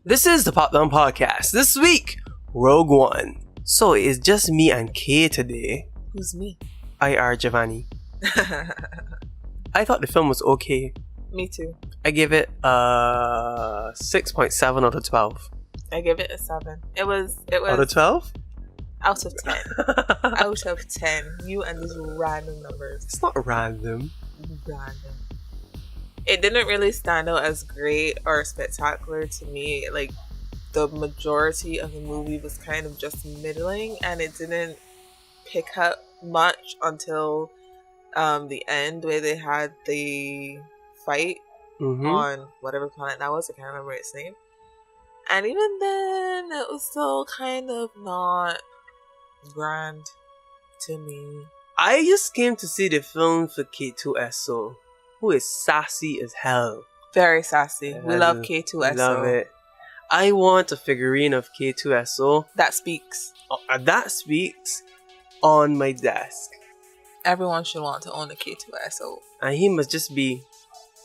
This is the Popdown Podcast. This week, Rogue One. So it's just me and Kay today. Who's me? IR Giovanni. I thought the film was okay. Me too. I give it a 6.7 out of 12. I give it a 7. It was Out of 12? out of 10. Out of 10. You and these random numbers. It's not random. Random. It didn't really stand out as great or spectacular to me. Like, the majority of the movie was kind of just middling, and it didn't pick up much until the end, where they had the fight on whatever planet that was. I can't remember its name. And even then, it was still kind of not grand to me. I just came to see the film for K2SO, who is sassy as hell. Very sassy. We love K2SO. Love it. I want a figurine of K2SO. That speaks. That speaks on my desk. Everyone should want to own a K2SO. And he must just be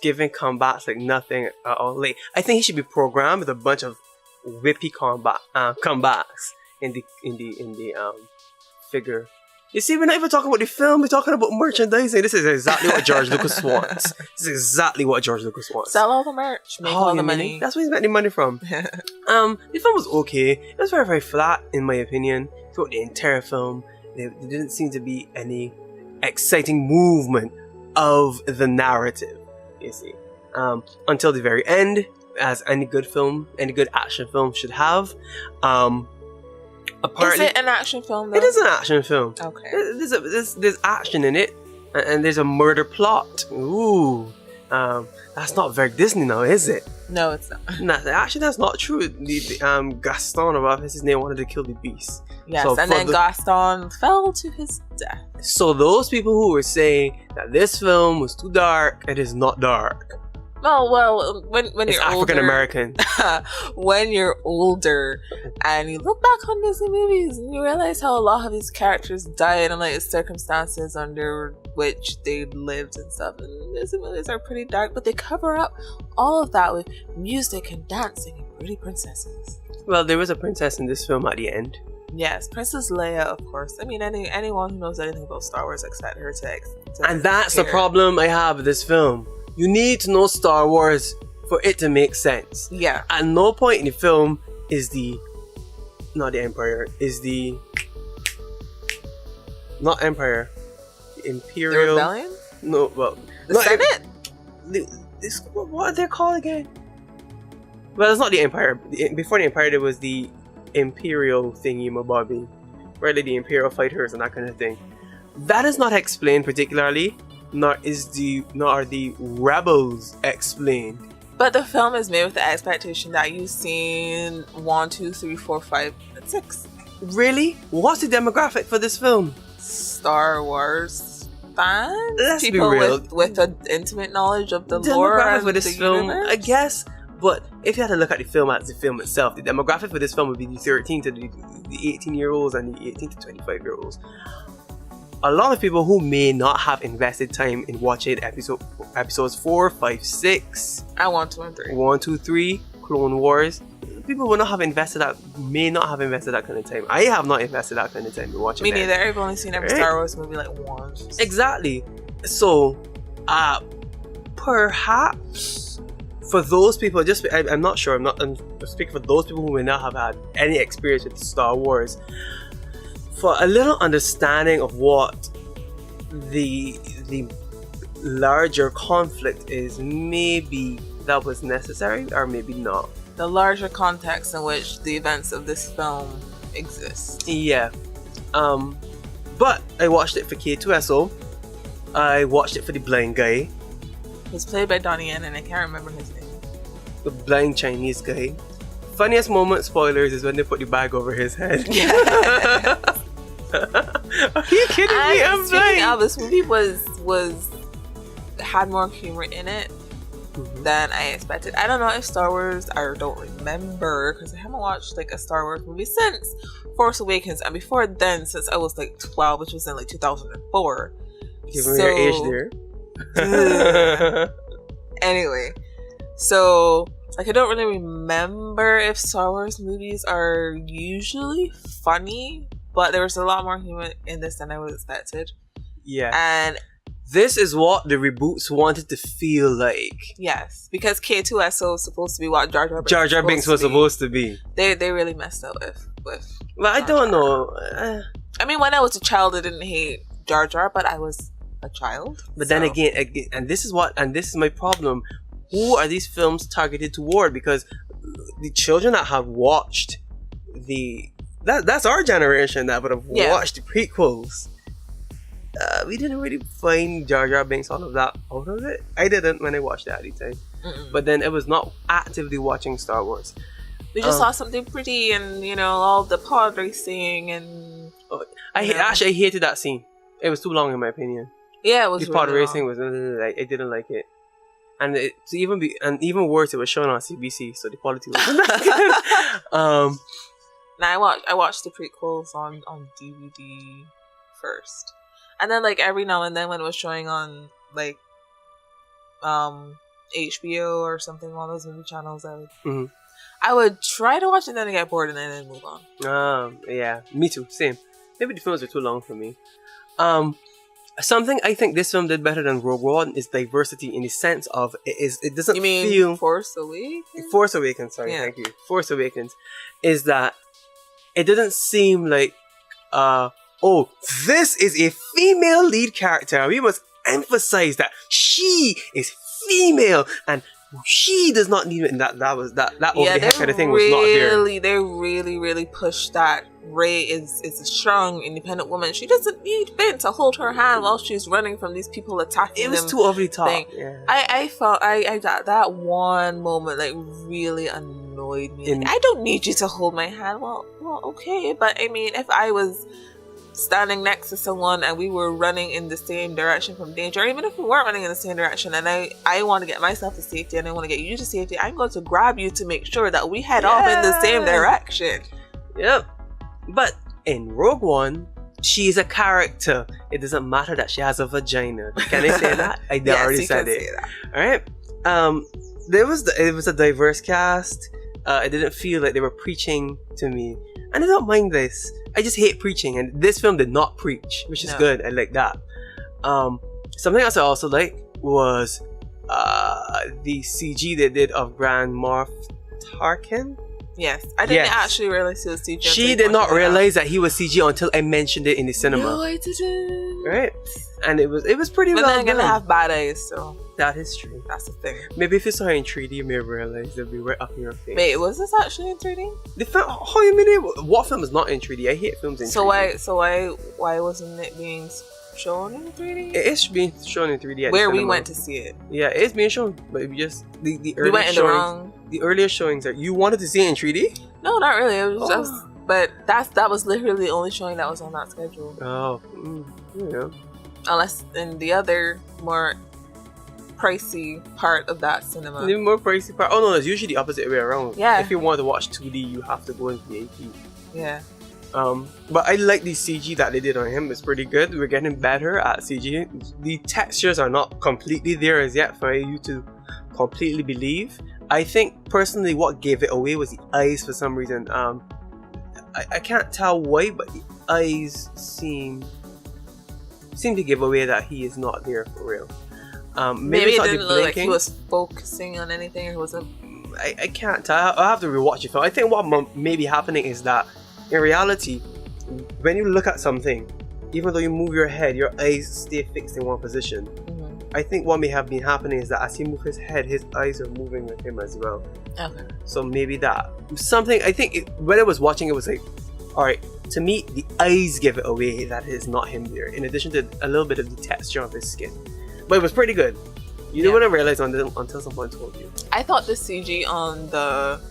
giving combats like nothing at all. Like, I think he should be programmed with a bunch of whippy combats in the figure. You see, we're not even talking about the film, we're talking about merchandising. This is exactly what George Lucas wants. This is exactly what George Lucas wants. Sell all the merch, make all the money. That's where he's getting money from. The film was okay. It was very, very flat, in my opinion. Throughout the entire film, there didn't seem to be any exciting movement of the narrative, you see. Until the very end, as any good film, any good action film should have. Apparently, is it an action film though? It is an action film. Okay. There's action in it, and there's a murder plot. Ooh. That's not very Disney now, is it? No, it's not. Nah, actually, that's not true. Gaston, or whatever his name, wanted to kill the beast. Yes, so and then Gaston fell to his death. So those people who were saying that this film was too dark, it is not dark. Well, when you're African American. When you're older and you look back on Disney movies and you realize how a lot of these characters died and like the circumstances under which they lived and stuff, and Disney movies are pretty dark, but they cover up all of that with music and dancing and pretty princesses. Well, there was a princess in this film at the end. Yes, Princess Leia, of course. I mean, anyone who knows anything about Star Wars expect her to and that's the problem I have with this film. You need to know Star Wars for it to make sense. Yeah. At no point in the film is not the Empire, not Empire, the Imperial. The Rebellion? No, well, the Senate? What are they called again? Well, it's not the Empire. Before the Empire, there was the Imperial thingy, mabobby, right? Like the Imperial fighters and that kind of thing. That is not explained particularly. Nor are the rebels explained. But the film is made with the expectation that you've seen 1, 2, 3, 4, 5, and 6. Really? What's the demographic for this film? Star Wars fans? Let's people be real. with an intimate knowledge of the lore and for this the film, universe? I guess. But if you had to look at the film as the film itself, the demographic for this film would be the 13 to the 18-year-olds and the 18 to 25-year-olds. A lot of people who may not have invested time in watching episodes 4, 5, 6, and 1, 2, and 3. 1, 2, 3, Clone Wars. People may not have invested that kind of time. I have not invested that kind of time in watching. Me neither. I've only seen every Star Wars movie like once. Exactly. So, perhaps for those people, I'm not sure. I'm speaking for those people who may not have had any experience with Star Wars. For a little understanding of what the larger conflict is, maybe that was necessary or maybe not. The larger context in which the events of this film exist. Yeah. But I watched it for K2SO. I watched it for the blind guy. He's played by Donnie Yen and I can't remember his name. The blind Chinese guy. Funniest moment, spoilers, is when they put the bag over his head. Yeah. Are you kidding me? I'm speaking of, this movie had more humor in it than I expected. I don't know if Star Wars, I don't remember because I haven't watched like a Star Wars movie since Force Awakens, and before then since I was like 12, which was in like 2004. Give me your age there. Anyway, so like, I don't really remember if Star Wars movies are usually funny, but there was a lot more humor in this than I was expected. Yeah. And this is what the reboots wanted to feel like. yes, because K2SO was supposed to be what Jar Jar Binks was supposed to be. They really messed up with. Well, I don't know. I mean, when I was a child, I didn't hate Jar Jar, but I was a child. But then again, and this is my problem. Who are these films targeted toward? Because the children that have watched that's our generation that would have watched the prequels. We didn't really find Jar Jar Binks all of that out of it. I didn't when I watched that at the time. But then it was not actively watching Star Wars. We just saw something pretty and, you know, all the pod racing and... I hated that scene. It was too long in my opinion. Yeah, it was the pod really racing was... I didn't like it. And even worse, it was shown on CBC, so the quality wasn't that good. Now I watched the prequels on DVD first. And then, like, every now and then when it was showing on, like, HBO or something, one of those movie channels, I would try to watch it, then I get bored and then move on. Yeah, me too, same. Maybe the films are too long for me. Something I think this film did better than Rogue One is diversity in the sense of it doesn't You mean feel... Force Awakens? Force Awakens, sorry, thank you. Force Awakens is that it doesn't seem like, oh, this is a female lead character. We must emphasize that she is female and she does not need it. And that over the head kind of thing was not there. They really pushed that Rey is a strong, independent woman. She doesn't need Finn to hold her hand while she's running from these people attacking them. It was too over the top. Yeah. I felt I got that one moment like really annoyed me. I don't need you to hold my hand. Well, okay, but I mean, if I was standing next to someone and we were running in the same direction from danger, or even if we weren't running in the same direction and I want to get myself to safety and I want to get you to safety, I'm going to grab you to make sure that we head off in the same direction. Yep. But in Rogue One, she is a character. It doesn't matter that she has a vagina. Can I say that? I already said it. Alright. It was a diverse cast. It didn't feel like they were preaching to me. And I don't mind this. I just hate preaching, and this film did not preach, which is good. I like that. Something else I also like was the CG they did of Grand Moff Tarkin. Yes, I didn't actually realize he was CG. She did not realize that he was CG until I mentioned it in the cinema. No, I didn't. Right, and it was pretty well done. But then I'm gonna have bad eyes, so that is true. That's the thing. Maybe if you saw her in 3D, you may have realized it'd be right up in your face. Wait, was this actually in 3D? The film? How you mean it? What film is not in 3D? I hate films in 3D. So why wasn't it being shown in 3D? It is being shown in 3D. Where we went to see it. Yeah, it is being shown, but just the early we went in the wrong. The earlier showings are. You wanted to see it in 3D? No, not really. It was just, but that was literally the only showing that was on that schedule. Oh, yeah. Unless in the other more pricey part of that cinema. The more pricey part. Oh no, it's usually the opposite way around. Yeah. If you want to watch 2D, you have to go into the AP. Yeah. But I like the CG that they did on him. It's pretty good. We're getting better at CG. The textures are not completely there as yet for you to completely believe. I think personally what gave it away was the eyes for some reason. I can't tell why, but the eyes seem to give away that he is not there for real. Maybe it didn't look like he was focusing on anything, or was it? I can't tell. I'll have to rewatch the film. I think what may be happening is that in reality, when you look at something, even though you move your head, your eyes stay fixed in one position. I think what may have been happening is that as he moves his head, his eyes are moving with him as well. Okay. So maybe that. Something, I think, when I was watching it was like, alright, to me, the eyes give it away that it is not him there, in addition to a little bit of the texture of his skin. But it was pretty good. You didn't want to realize until someone told you. I thought the CG on the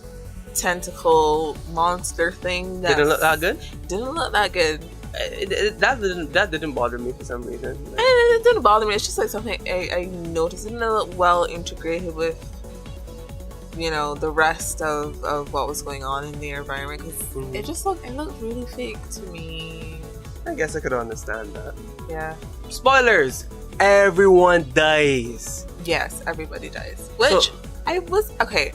tentacle monster thing didn't look that good? Didn't look that good. That didn't bother me for some reason. It didn't bother me. It's just like something I noticed. It didn't look well integrated with, you know, the rest of what was going on in the environment, because it looked really fake to me. I guess I could understand that. Yeah. Spoilers! Everyone dies. Yes, everybody dies. Which I was okay.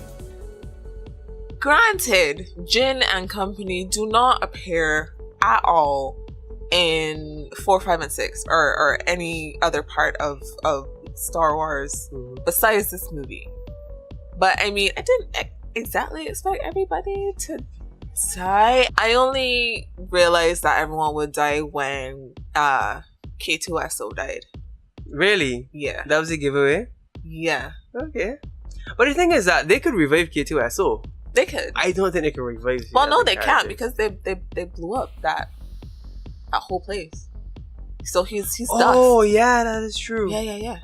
Granted, Jin and company do not appear at all in 4, 5, and 6 or any other part of Star Wars besides this movie. But I mean, I didn't exactly expect everybody to die. I only realized that everyone would die when K2SO died. Really? Yeah. That was a giveaway? Yeah. Okay. But the thing is that they could revive K2SO. They could. I don't think they could revive. Well, no, they can't because they blew up that whole place. So he's dust. Oh yeah, that is true. Yeah.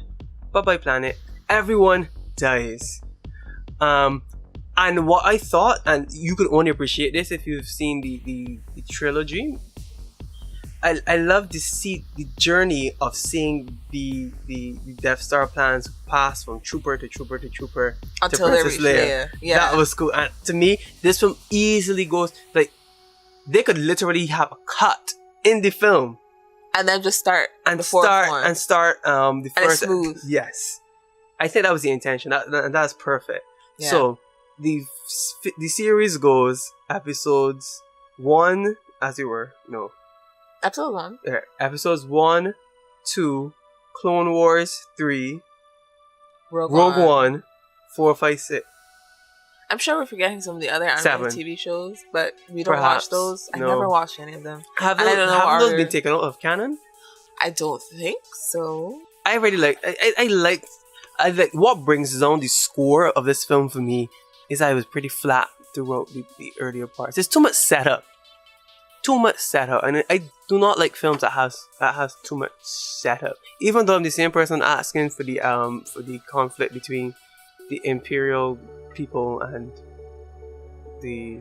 Bye-bye planet. Everyone dies. And what I thought, and you can only appreciate this if you've seen the trilogy. I love to see the journey of seeing the Death Star plans pass from trooper to trooper to trooper until to Princess Leia. Yeah. That was cool. And to me, this film easily goes like they could literally have a cut in the film and then just start the fourth first. And it's smooth. Yes, I think that was the intention. That's perfect. Yeah. So the series goes episodes 1 as it were. No. Episode 1. Yeah, episodes 1, 2, Clone Wars 3, Rogue One, 4, 5, 6. I'm sure we're forgetting some of the other animated 7. TV shows, but we don't Perhaps. watch those. I No. never watched any of them. Have And I don't know those our- been taken out of canon? I don't think so. I really like. I like what brings down the score of this film for me is that it was pretty flat throughout the earlier parts. There's too much setup. And I do not like films that has too much setup. Even though I'm the same person asking for the conflict between the Imperial people and the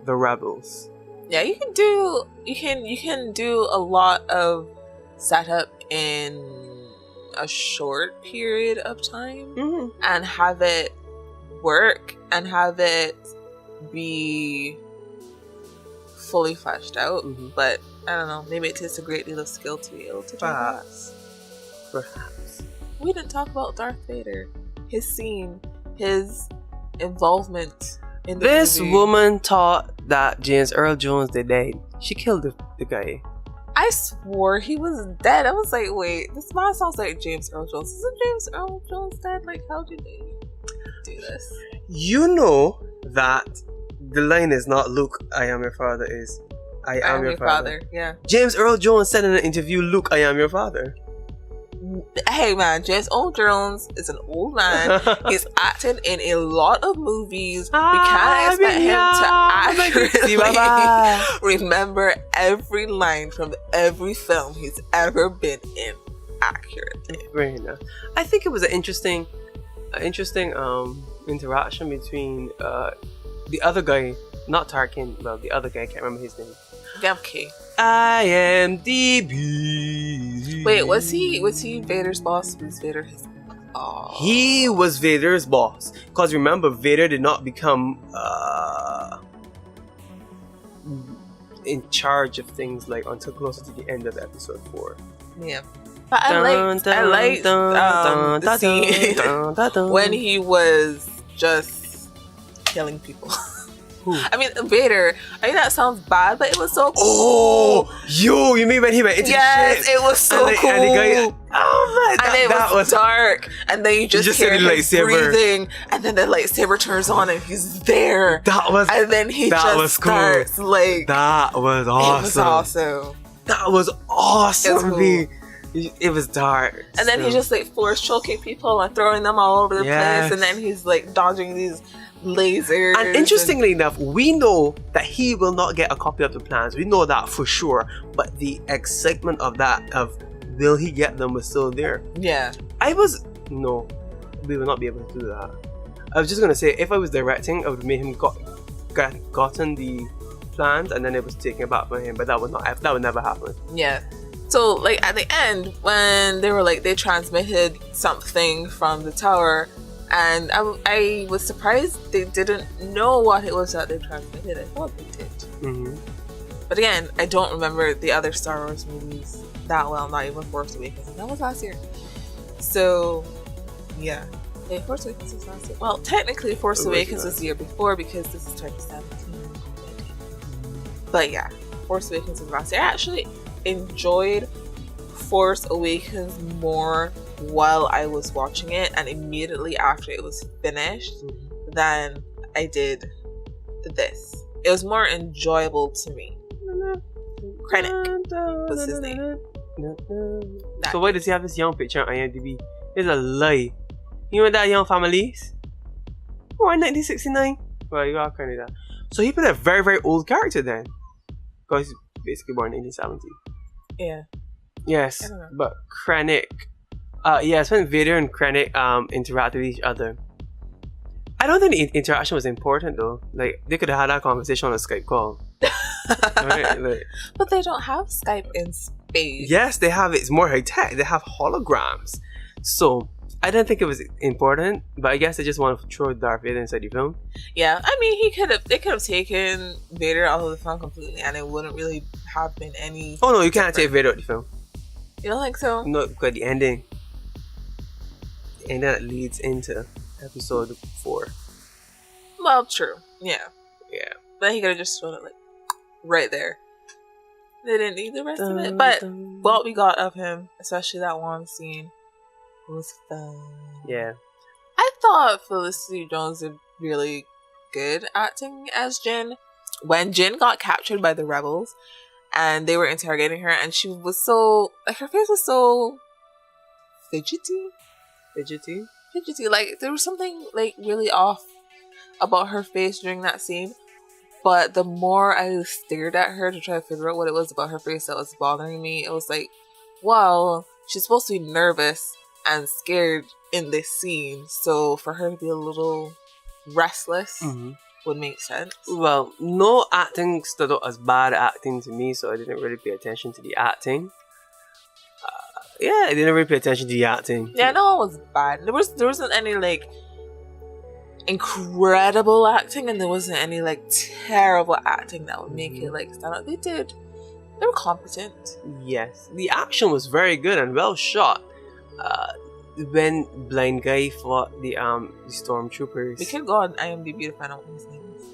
rebels. Yeah, you can do a lot of setup in a short period of time and have it work and have it be fully fleshed out. But I don't know, maybe it takes a great deal of skill to be able to do that. Perhaps. We didn't talk about Darth Vader, his scene, his involvement in the This movie. woman thought that James Earl Jones did dead. She killed the guy. I swore he was dead. I was like, wait, this man sounds like James Earl Jones. Isn't James Earl Jones dead? Like, how'd you do this? You know that the line is not Luke, I am your father, is I am your father. Yeah. James Earl Jones said in an interview, Luke, I am your father. Hey man, James Earl Jones is an old man. He's acted in a lot of movies. We can't expect him to accurately remember every line from every film he's ever been in accurately. Very enough. I think it was an interesting interaction between the other guy, not Tarkin, well, the other guy, I can't remember his name. Okay. I am DB. Wait, was he Vader's boss? Was Vader his? Oh. He was Vader's boss. Because remember, Vader did not become in charge of things like until closer to the end of episode 4. Yeah. But I liked the scene when he was just killing people. Who? I mean, Vader. I mean, that sounds bad, but it was so cool. Oh, yo, you mean when he went into yes, shit? it was so cool. And the guy, oh my, and it was dark, and then you just hear the him lightsaber breathing, and then the lightsaber turns on, and he's there. And then he that just was cool. starts like that was awesome. It was awesome. That was awesome. It was cool. It was dark. And then he's just like force choking people and throwing them all over the Yes. place, and then he's like dodging these lasers. And interestingly enough, we know that he will not get a copy of the plans. We know that for sure. But the excitement of that, of will he get them, was still there. Yeah. No, we will not be able to do that. I was just gonna say, if I was directing, I would have made him gotten the plans and then it was taken back from him. But that would never happen. Yeah. So like at the end, when they were like they transmitted something from the tower. And I was surprised they didn't know what it was that they transmitted. I thought they did. Mm-hmm. But again, I don't remember the other Star Wars movies that well, not even Force Awakens. That was last year. So, yeah. Wait, Force Awakens was last year. Well, technically, Force Awakens was the year before because this is 2017. But yeah, Force Awakens was last year. I actually enjoyed Force Awakens more while I was watching it and immediately after it was finished than I did this. It was more enjoyable to me. Krennic was his name. So why does he have this young picture on IMDb? It's a lie. You know that young families? Born 1969? Well, you are kind of that. So he played a very, very old character then. Because he's basically born in 1970. Yeah. Yes, but Krennic. Yes, when Vader and Krennic interact with each other. I don't think the interaction was important though. Like, they could have had that conversation on a Skype call. Right? Like, but they don't have Skype in space. Yes, they have. It's more high tech. They have holograms. So, I didn't think it was important, but I guess they just want to throw Darth Vader inside the film. Yeah, I mean, they could have taken Vader out of the film completely and it wouldn't really have been any... Oh no, you can't take Vader out of the film. You don't think so? No, because the ending. The ending that leads into episode 4. Well, true. Yeah. Yeah. But he could have just shown it like right there. They didn't need the rest of it. But what we got of him, especially that one scene, was fun. Yeah. I thought Felicity Jones did really good acting as Jyn. When Jyn got captured by the rebels and they were interrogating her and she was so, like, her face was so fidgety. Like, there was something, like, really off about her face during that scene. But the more I stared at her to try to figure out what it was about her face that was bothering me, it was like, well, she's supposed to be nervous and scared in this scene, so for her to be a little restless would make sense. Well, no acting stood out as bad acting to me, so I didn't really pay attention to the acting. I didn't really pay attention to the acting. Yeah, no one was bad. There wasn't any like incredible acting, and there wasn't any like terrible acting that would make it like stand out. They were competent. Yes, the action was very good and well shot. When blind guy fought the stormtroopers. We could go on IMDb to find out what his name is.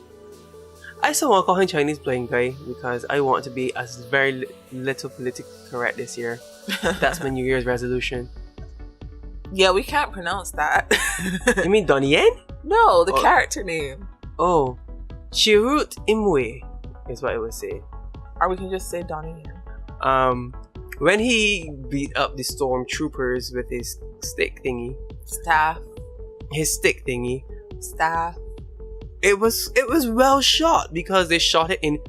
I still want to call him Chinese blind guy because I want to be as very little politically correct this year. That's my New Year's resolution. Yeah, we can't pronounce that. You mean Donnie Yen? No, the character name. Oh, Chirrut Imwe is what I would say. Or we can just say Donnie Yen. When he beat up the stormtroopers with his stick thingy. Staff. His stick thingy. Staff. It was well shot because they shot it in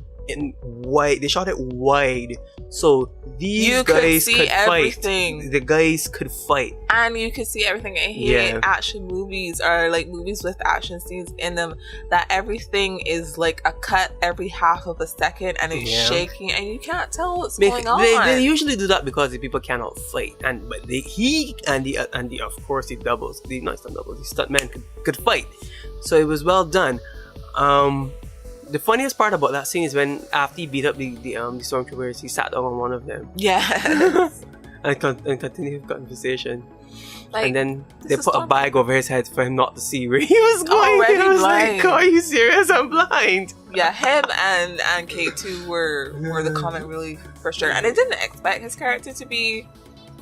wide. They shot it wide, so these guys could everything. Fight. The guys could fight, and you could see everything. I hate action movies or like movies with action scenes in them that everything is like a cut every half of a second and it's shaking and you can't tell what's going on. They usually do that because the people cannot fight, but he and the of course the doubles, the stuntmen could fight. So it was well done. The funniest part about that scene is when after he beat up the stormtroopers, he sat down on one of them. Yes. and continued the conversation. Like, and then they put a bag over his head for him not to see where he was going. Already he was blind. like, "Are you serious? I'm blind." Yeah, him and K2 were the comic relief for sure. And I didn't expect his character to be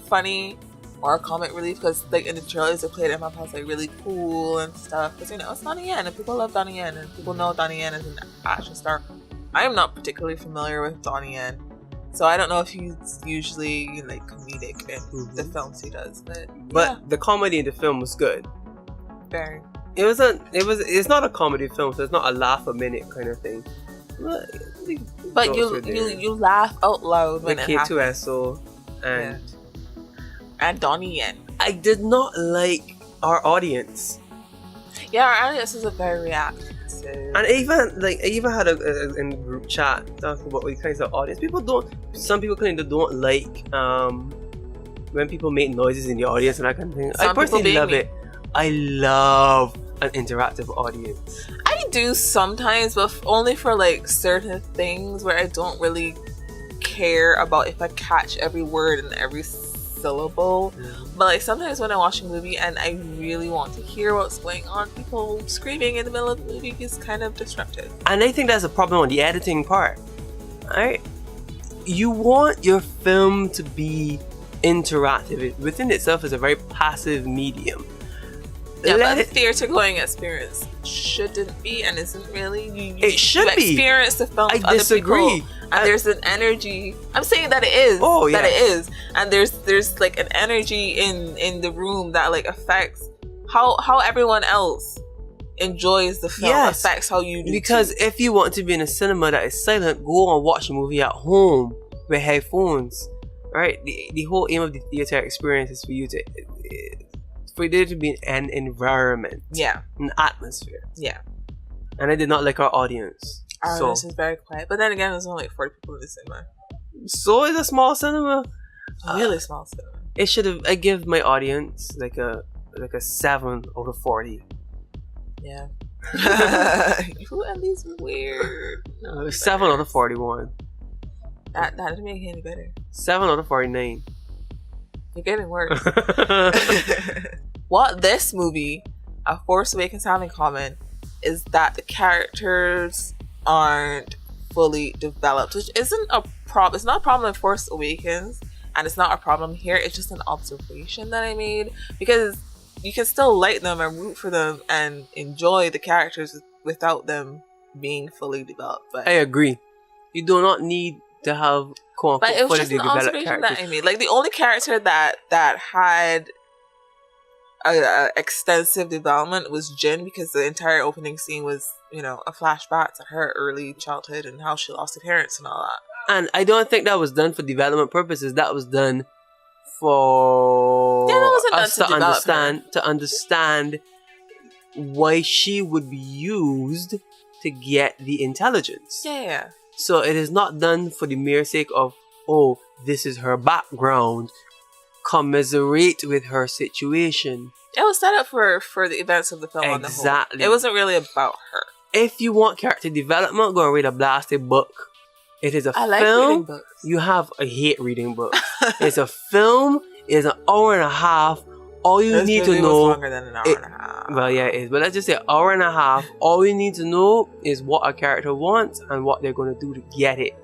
funny or comic relief because like in the trailers they played him up as like really cool and stuff because it's Donnie Yen and people love Donnie Yen and people know Donnie Yen is an action star. I am not particularly familiar with Donnie Yen, so I don't know if he's usually like comedic in the films he does, but the comedy in the film was good. Very. It's not a comedy film, so it's not a laugh a minute kind of thing. But you laugh out loud when it happens. K2SO and Donnie Yen. I did not like our audience. Yeah, our audience is a very reactive. And I even had a in group chat talking about what kinds of audience. Some people kind of don't like when people make noises in the audience and that kind of thing. I personally love it. I love an interactive audience. I do sometimes, but only for like certain things where I don't really care about if I catch every word and every syllable. But like sometimes when I watch a movie and I really want to hear what's going on, people screaming in the middle of the movie is kind of disruptive. And I think that's a problem on the editing part. Alright? You want your film to be interactive. It within itself is a very passive medium. Yeah, but the theater going experience shouldn't be and isn't really. It should be. You experience the film with other disagree. people, and there's an energy. I'm saying that it is. Oh, yeah. That it is, and there's like an energy in the room that like affects how everyone else enjoys the film. Yes. Affects how you do. Because too. if you want to be in a cinema that is silent, go and watch a movie at home with headphones. Right? The whole aim of the theater experience is for you to. For there to be an environment, an atmosphere, and I did not like our audience. Our audience is very quiet, but then again, there's only like 40 people in the cinema. So it's a small cinema, really small cinema. It should have. I give my audience like a 7 out of 40. Yeah, you at least weird. 7 out of 41. That didn't make it any better. 7 out of 49. You're getting worse. What this movie, A Force Awakens, have in common is that the characters aren't fully developed, which isn't a problem. It's not a problem in Force Awakens, and it's not a problem here. It's just an observation that I made, because you can still like them and root for them and enjoy the characters without them being fully developed. But I agree. You do not need to have but it was just an observation that I made. Like the only character that had a extensive development was Jin, because the entire opening scene was, you know, a flashback to her early childhood and how she lost her parents and all that. And I don't think that was done for development purposes. That was done for us to understand why she would be used to get the intelligence. Yeah. So it is not done for the mere sake of, oh, this is her background. Commiserate with her situation. It was set up for the events of the film on the whole. Exactly. It wasn't really about her. If you want character development, go and read a blasted book. It is a film. I like reading books. I hate reading books. It's a film. It's an hour and a half. All you need to know. Was longer than an hour and a half. Well, yeah, it is. But let's just say hour and a half. All you need to know is what a character wants and what they're going to do to get it.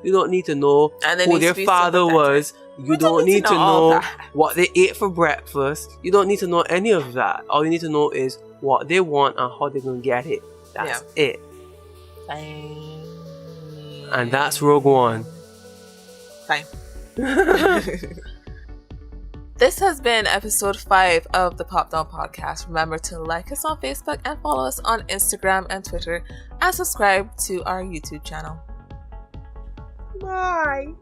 You don't need to know who their father was. You don't need to know what they ate for breakfast. You don't need to know any of that. All you need to know is what they want and how they're going to get it. That's it. Fine. And that's Rogue One. Fine. This has been episode 5 of the Popdown Podcast. Remember to like us on Facebook and follow us on Instagram and Twitter, and subscribe to our YouTube channel. Bye.